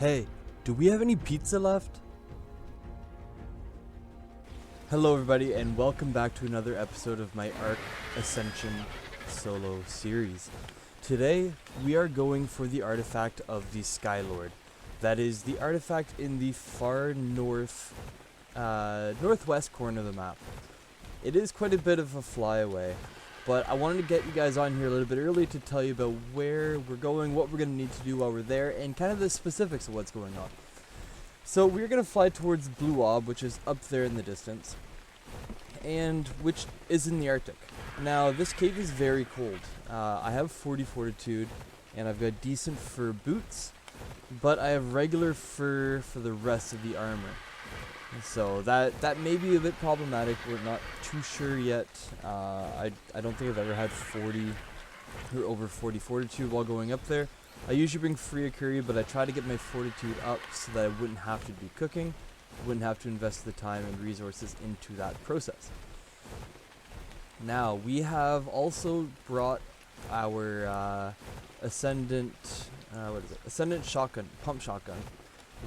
Hey, do we have any pizza left? Hello everybody and welcome back to another episode of my Ark Ascension solo series. Today we are going for the artifact of the Skylord. That is the artifact in the far northwest corner of the map. It is quite a bit of a flyaway, but I wanted to get you guys on here a little bit early to tell you about where we're going, what we're going to need to do while we're there, and kind of the specifics of what's going on. So we're going to fly towards Blue Ob, which is up there in the distance, and which is in the Arctic. Now this cave is very cold. I have 40 fortitude, and I've got decent fur boots, but I have regular fur for the rest of the armor. So that may be a bit problematic. We're not too sure yet. I don't think I've ever had 40 or over 40 fortitude while going up there. I usually bring free curry, but I try to get my fortitude up so that I wouldn't have to be cooking, wouldn't have to invest the time and resources into that process. Now we have also brought our Ascendant shotgun, pump shotgun,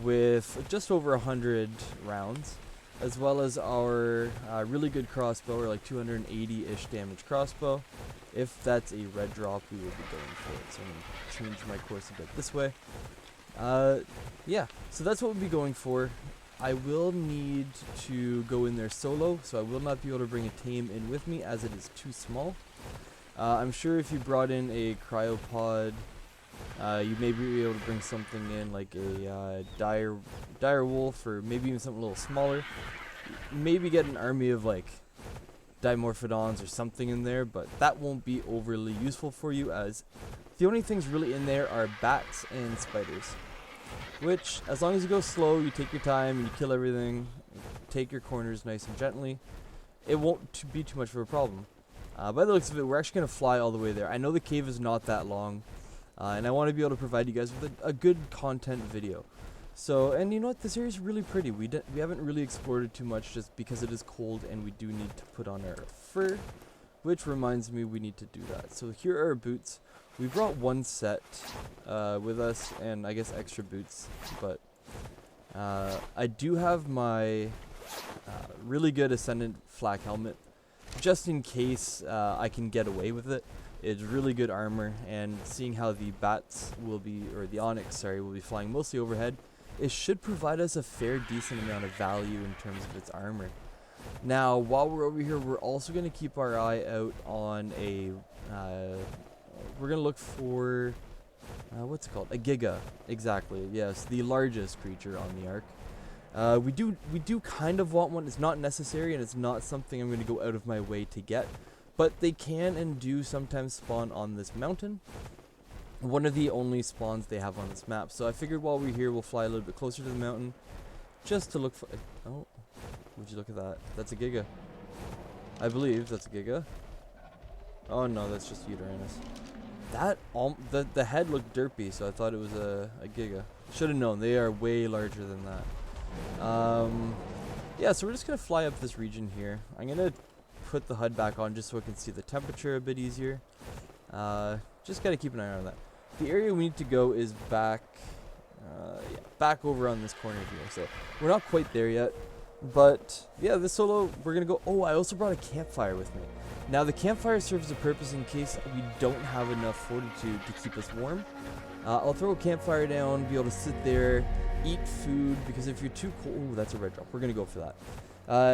with just over 100 rounds, as well as our really good crossbow, or like 280-ish damage crossbow. If that's a red drop, we will be going for it. So I'm going to change my course a bit this way. Yeah, so that's what we'll be going for. I will need to go in there solo, so I will not be able to bring a tame in with me as it is too small. I'm sure if you brought in a cryopod, you may be able to bring something in like a dire wolf, or maybe even something a little smaller. Maybe get an army of like dimorphodons or something in there, but that won't be overly useful for you, as the only things really in there are bats and spiders. Which, as long as you go slow, you take your time, and you kill everything, take your corners nice and gently, it won't be too much of a problem. By the looks of it, we're actually going to fly all the way there. I know the cave is not that long, and I want to be able to provide you guys with a good content video. So, and you know what, this area is really pretty. We haven't really explored it too much just because it is cold and we do need to put on our fur, which reminds me we need to do that. So here are our boots. We brought one set with us, and I guess extra boots, but I do have my really good Ascendant flak helmet, just in case I can get away with it. It's really good armor, and seeing how the bats will be, or the onyx, sorry, will be flying mostly overhead, it should provide us a fair decent amount of value in terms of its armor. Now, while we're over here, we're also going to keep our eye out on a, we're going to look for, what's it called? A Giga, exactly, yes, the largest creature on the Ark. We do kind of want one. It's not necessary, and it's not something I'm going to go out of my way to get. But they can and do sometimes spawn on this mountain. One of the only spawns they have on this map. So I figured while we're here, we'll fly a little bit closer to the mountain, just to look for. Oh, would you look at that? That's a Giga. I believe that's a Giga. Oh no, that's just Uranus. That the head looked derpy, so I thought it was a Giga. Should have known. They are way larger than that. Yeah, so we're just gonna fly up this region here. I'm gonna put the HUD back on just so I can see the temperature a bit easier. Just gotta keep an eye on that. The area we need to go is back, yeah, back over on this corner here. So we're not quite there yet, but yeah, this solo we're gonna go. Oh, I also brought a campfire with me. Now the campfire serves a purpose in case we don't have enough fortitude to keep us warm. I'll throw a campfire down, be able to sit there, eat food, because if you're too cold, ooh, that's a red drop. We're gonna go for that.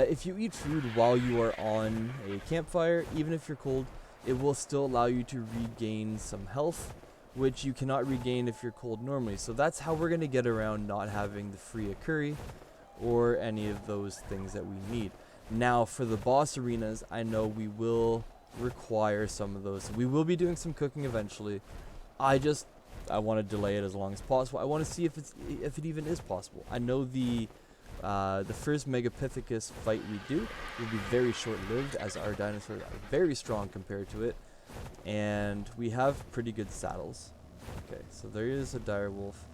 If you eat food while you are on a campfire, even if you're cold, it will still allow you to regain some health, which you cannot regain if you're cold normally. So that's how we're going to get around not having the free curry or any of those things that we need. Now, for the boss arenas, I know we will require some of those. We will be doing some cooking eventually. I want to delay it as long as possible. I want to see if it even is possible. I know the first Megapithecus fight we do will be very short-lived, as our dinosaurs are very strong compared to it, and we have pretty good saddles. Okay, so there is a dire wolf,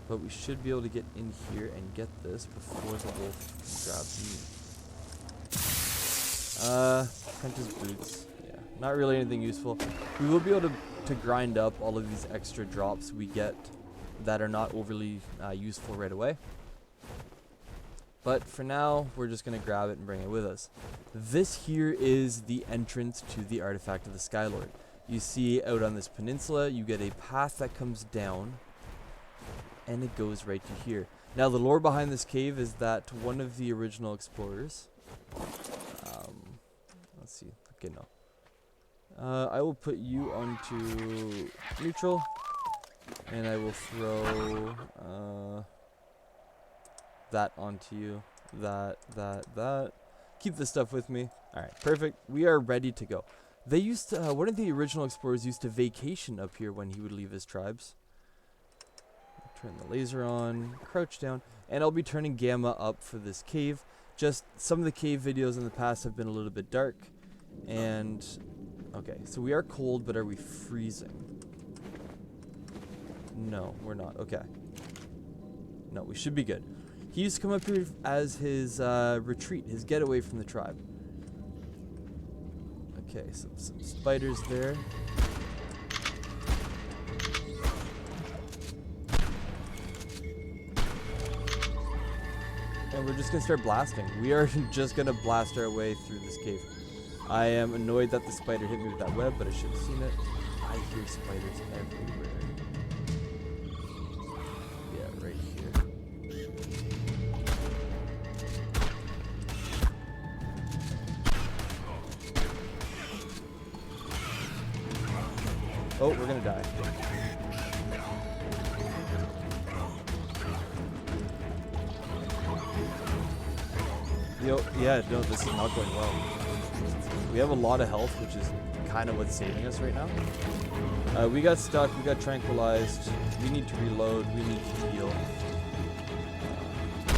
but we should be able to get in here and get this before the wolf grabs me. Apprentice boots, yeah, not really anything useful. We will be able to grind up all of these extra drops we get that are not overly useful right away. But for now, we're just going to grab it and bring it with us. This here is the entrance to the artifact of the Skylord. You see out on this peninsula, you get a path that comes down, and it goes right to here. Now, the lore behind this cave is that one of the original explorers, let's see, okay, no. I will put you onto neutral, and I will throw that onto you, that. Keep this stuff with me. Alright, perfect. We are ready to go. They used to, one of the original explorers used to vacation up here when he would leave his tribes. Turn the laser on, crouch down, and I'll be turning gamma up for this cave. Just some of the cave videos in the past have been a little bit dark, and okay, so we are cold, but are we freezing? No, we're not. Okay. No, we should be good. He used to come up here as his retreat, his getaway from the tribe. Okay, some spiders there. And we're just going to start blasting. We are just going to blast our way through this cave. I am annoyed that the spider hit me with that web, but I should have seen it. I hear spiders everywhere. Yeah, right here. Oh, we're going to die. Yo, yeah, no, this is not going well. We have a lot of health, which is kind of what's saving us right now. We got stuck, we got tranquilized, we need to reload, we need to heal.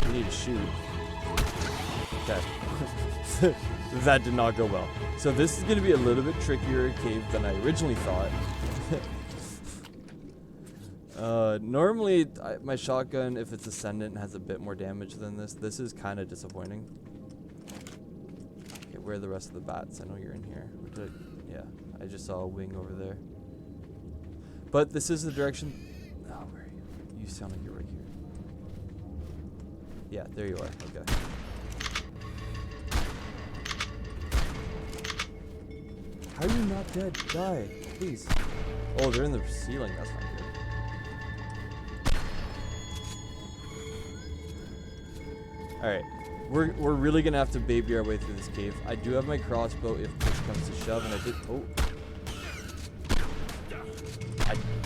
We need to shoot. Okay. That did not go well. So this is going to be a little bit trickier cave than I originally thought. Normally, my shotgun, if it's Ascendant, has a bit more damage than this. This is kind of disappointing. Okay, where are the rest of the bats? I know you're in here. Yeah, I just saw a wing over there. But this is the direction... Oh, where are you? You sound like you're right here. Yeah, there you are. Okay. How are you not dead? Die, please. Oh, they're in the ceiling. That's not good. Alright, we're really gonna have to baby our way through this cave. I do have my crossbow if push comes to shove, and I did. Oh,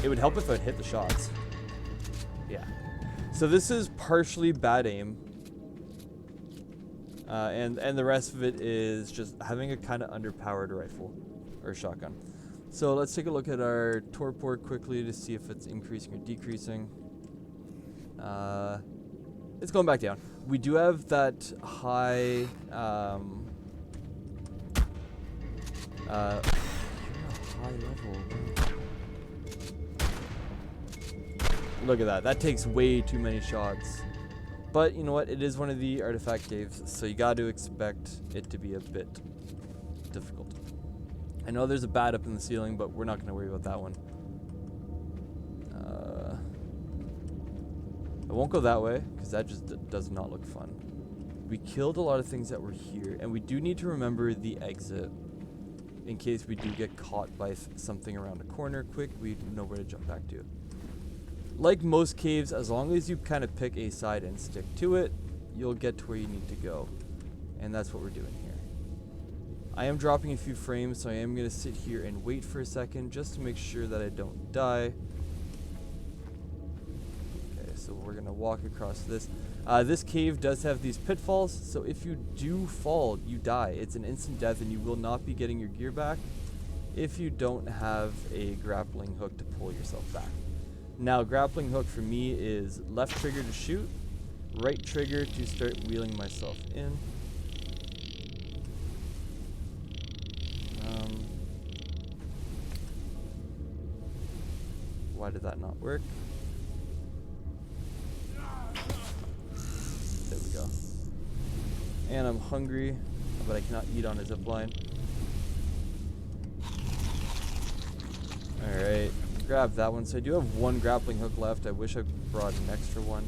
it would help if I'd hit the shots. Yeah. So this is partially bad aim, and the rest of it is just having a kind of underpowered rifle or shotgun. So let's take a look at our torpor quickly to see if it's increasing or decreasing. It's going back down. We do have that high, high level. Look at that. That takes way too many shots. But you know what? It is one of the artifact caves, so you got to expect it to be a bit difficult. I know there's a bat up in the ceiling, but we're not going to worry about that one. I won't go that way, because that just does not look fun. We killed a lot of things that were here, and we do need to remember the exit. In case we do get caught by something around a corner quick, we know where to jump back to. Like most caves, as long as you kind of pick a side and stick to it, you'll get to where you need to go. And that's what we're doing here. I am dropping a few frames, so I am going to sit here and wait for a second just to make sure that I don't die. So we're going to walk across this. This cave does have these pitfalls, so if you do fall, you die. It's an instant death, and you will not be getting your gear back if you don't have a grappling hook to pull yourself back. Now, grappling hook for me is left trigger to shoot, right trigger to start wheeling myself in. Why did that not work? There we go. And I'm hungry, but I cannot eat on a zip line. Alright. grab that one. So I do have one grappling hook left. I wish I brought an extra one.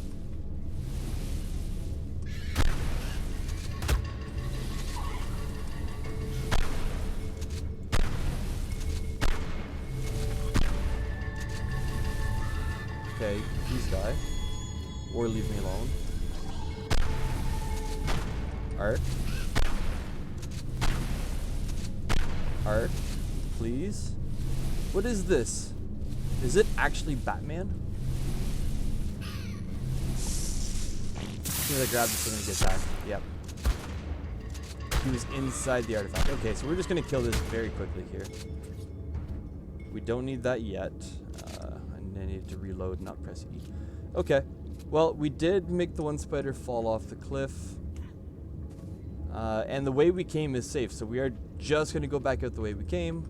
Okay, please die. Or leave me alone. Art. Art, please. What is this? Is it actually Batman? As soon as I grab this, I'm gonna get attacked. Yep. He was inside the artifact. Okay, so we're just gonna kill this very quickly here. We don't need that yet. And I need to reload, not press E. Okay. Well, we did make the one spider fall off the cliff. And the way we came is safe, so we are just going to go back out the way we came.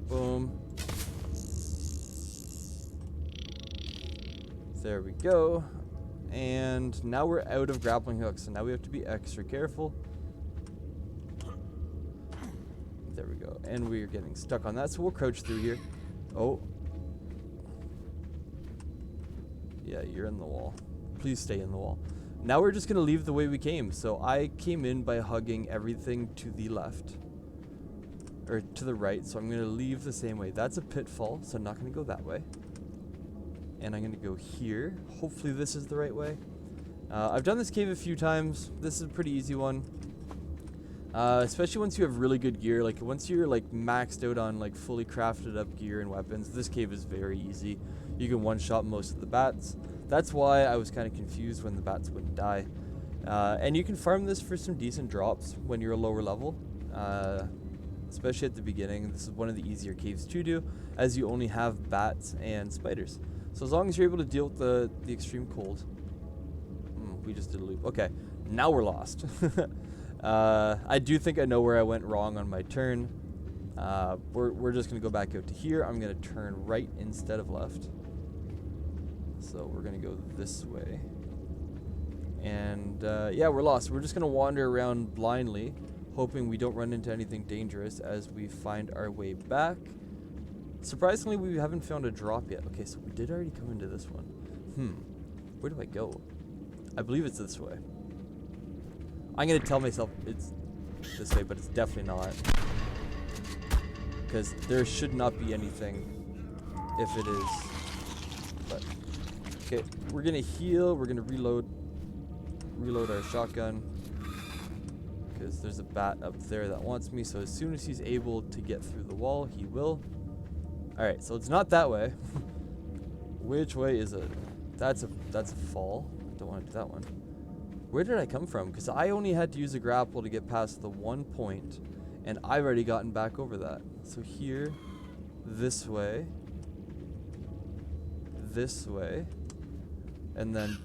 Boom. There we go. And now we're out of grappling hooks, so now we have to be extra careful. There we go. And we're getting stuck on that, so we'll crouch through here. Oh. Yeah, you're in the wall. Please stay in the wall. Now we're just going to leave the way we came. So I came in by hugging everything to the left. Or to the right. So I'm going to leave the same way. That's a pitfall, so I'm not going to go that way. And I'm going to go here. Hopefully this is the right way. I've done this cave a few times. This is a pretty easy one. Especially once you have really good gear. Like once you're like maxed out on like fully crafted up gear and weapons, this cave is very easy. You can one-shot most of the bats. That's why I was kind of confused when the bats wouldn't die. And you can farm this for some decent drops when you're a lower level. Especially at the beginning. This is one of the easier caves to do, as you only have bats and spiders. So as long as you're able to deal with the extreme cold. We just did a loop. Okay, now we're lost. I do think I know where I went wrong on my turn. We're just going to go back out to here. I'm going to turn right instead of left. So we're going to go this way. And yeah, we're lost. We're just going to wander around blindly, hoping we don't run into anything dangerous as we find our way back. Surprisingly, we haven't found a drop yet. Okay, so we did already come into this one. Where do I go? I believe it's this way. I'm going to tell myself it's this way, but it's definitely not. Because there should not be anything if it is. But, okay, we're going to heal. We're going to reload our shotgun. Because there's a bat up there that wants me. So as soon as he's able to get through the wall, he will. Alright, so it's not that way. Which way is it? That's a fall. I don't want to do that one. Where did I come from? Because I only had to use a grapple to get past the one point, and I've already gotten back over that. So here, this way, and then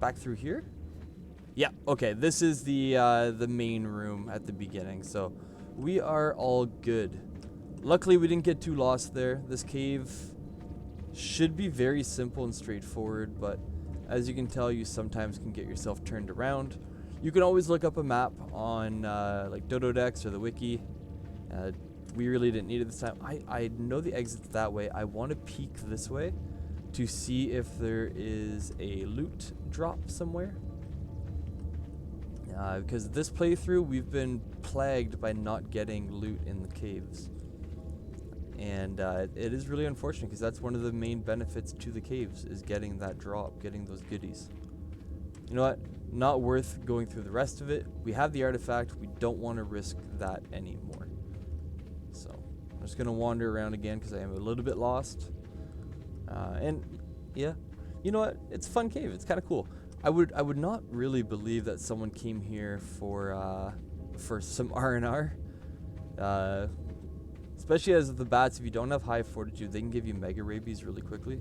back through here? Yeah, okay, this is the main room at the beginning, so we are all good. Luckily, we didn't get too lost there. This cave should be very simple and straightforward, but as you can tell, you sometimes can get yourself turned around. You can always look up a map on like Dododex or the wiki. We really didn't need it this time. I know the exit's that way. I want to peek this way to see if there is a loot drop somewhere. Because this playthrough, we've been plagued by not getting loot in the caves. And it is really unfortunate because that's one of the main benefits to the caves is getting that drop, getting those goodies. You know what? Not worth going through the rest of it. We have the artifact. We don't want to risk that anymore. So I'm just going to wander around again because I am a little bit lost. And yeah, you know what? It's a fun cave. It's kind of cool. I would not really believe that someone came here for some R&R. Especially as the bats, if you don't have high fortitude, they can give you mega rabies really quickly,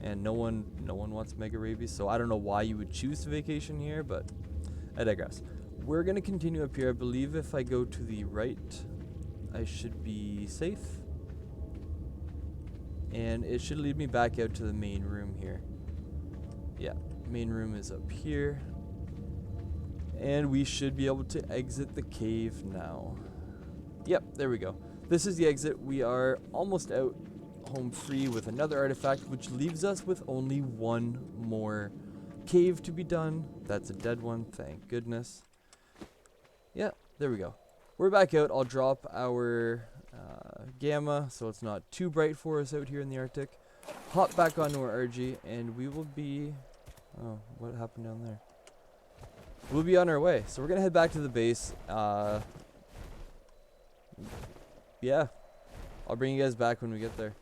and no one wants mega rabies. So I don't know why you would choose to vacation here, but I digress. We're gonna continue up here. I believe if I go to the right, I should be safe, and it should lead me back out to the main room here. Yeah, main room is up here, and we should be able to exit the cave now. Yep, there we go. this is the exit. We are almost out home free with another artifact, which leaves us with only one more cave to be done. That's a dead one, thank goodness. Yeah, there we go. We're back out. I'll drop our gamma so it's not too bright for us out here in the Arctic. Hop back onto our RG and we will be... Oh, what happened down there? We'll be on our way. So we're going to head back to the base. Yeah, I'll bring you guys back when we get there.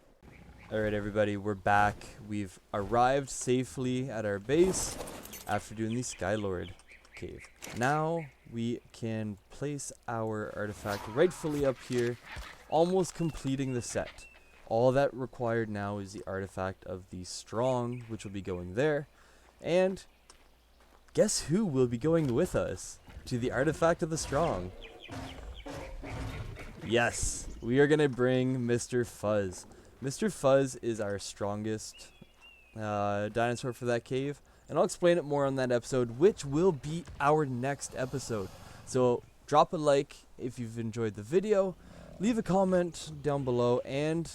Alright everybody, we're back. We've arrived safely at our base after doing the Skylord cave. Now we can place our artifact rightfully up here, almost completing the set. All that required now is the artifact of the Strong, which will be going there. And guess who will be going with us to the artifact of the Strong? Yes, we are going to bring Mr. Fuzz. Mr. Fuzz is our strongest dinosaur for that cave. And I'll explain it more on that episode, which will be our next episode. So drop a like if you've enjoyed the video. Leave a comment down below. And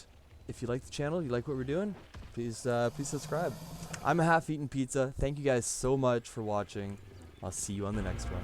if you like the channel, you like what we're doing, please subscribe. I'm a half-eaten pizza. Thank you guys so much for watching. I'll see you on the next one.